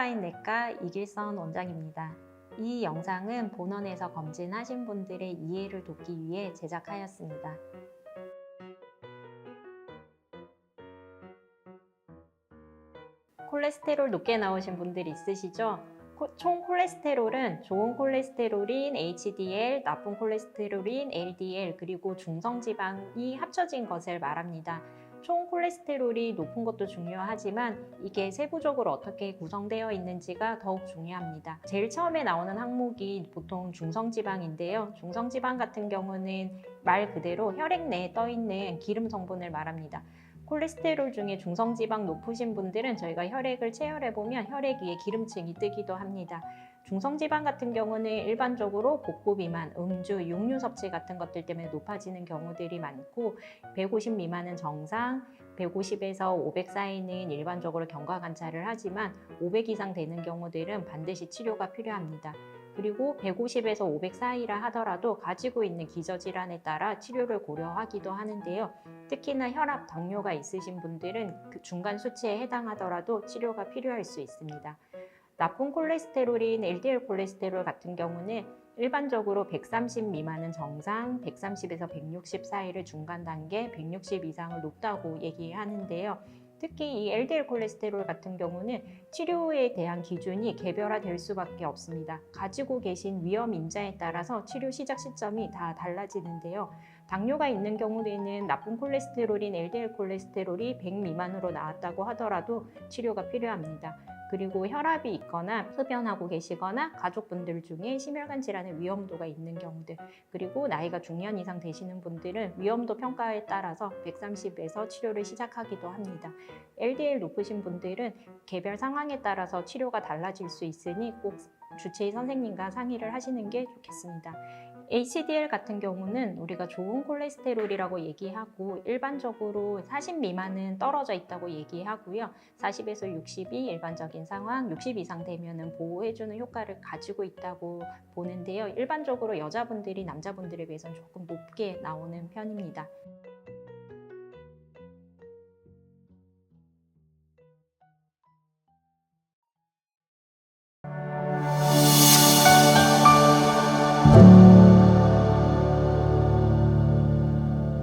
슈퍼라인내과 이길선 원장입니다. 이 영상은 본원에서 검진하신 분들의 이해를 돕기 위해 제작하였습니다. 콜레스테롤 높게 나오신 분들 있으시죠? 총 콜레스테롤은 좋은 콜레스테롤인 HDL, 나쁜 콜레스테롤인 LDL, 그리고 중성지방이 합쳐진 것을 말합니다. 총 콜레스테롤이 높은 것도 중요하지만 이게 세부적으로 어떻게 구성되어 있는지가 더욱 중요합니다. 제일 처음에 나오는 항목이 보통 중성지방인데요. 중성지방 같은 경우는 말 그대로 혈액 내에 떠있는 기름 성분을 말합니다. 콜레스테롤 중에 중성지방 높으신 분들은 저희가 혈액을 체열해보면 혈액 위에 기름층이 뜨기도 합니다. 중성지방 같은 경우는 일반적으로 복부 비만, 음주, 육류 섭취 같은 것들 때문에 높아지는 경우들이 많고 150 미만은 정상, 150에서 500 사이는 일반적으로 경과 관찰을 하지만 500 이상 되는 경우들은 반드시 치료가 필요합니다. 그리고 150에서 500 사이라 하더라도 가지고 있는 기저질환에 따라 치료를 고려하기도 하는데요. 특히나 혈압, 당뇨가 있으신 분들은 그 중간 수치에 해당하더라도 치료가 필요할 수 있습니다. 나쁜 콜레스테롤인 LDL 콜레스테롤 같은 경우는 일반적으로 130 미만은 정상, 130에서 160 사이를 중간 단계, 160 이상을 높다고 얘기하는데요. 특히 이 LDL 콜레스테롤 같은 경우는 치료에 대한 기준이 개별화될 수밖에 없습니다. 가지고 계신 위험 인자에 따라서 치료 시작 시점이 다 달라지는데요. 당뇨가 있는 경우에는 나쁜 콜레스테롤인 LDL 콜레스테롤이 100 미만으로 나왔다고 하더라도 치료가 필요합니다. 그리고 혈압이 있거나 흡연하고 계시거나 가족분들 중에 심혈관 질환의 위험도가 있는 경우들, 그리고 나이가 중년 이상 되시는 분들은 위험도 평가에 따라서 130에서 치료를 시작하기도 합니다. LDL 높으신 분들은 개별 상황에 따라서 치료가 달라질 수 있으니 꼭 주치의 선생님과 상의를 하시는 게 좋겠습니다. HDL 같은 경우는 우리가 좋은 콜레스테롤이라고 얘기하고 일반적으로 40 미만은 떨어져 있다고 얘기하고요. 40에서 60이 일반적인 상황, 60 이상 되면 보호해주는 효과를 가지고 있다고 보는데요. 일반적으로 여자분들이 남자분들에 비해서는 조금 높게 나오는 편입니다.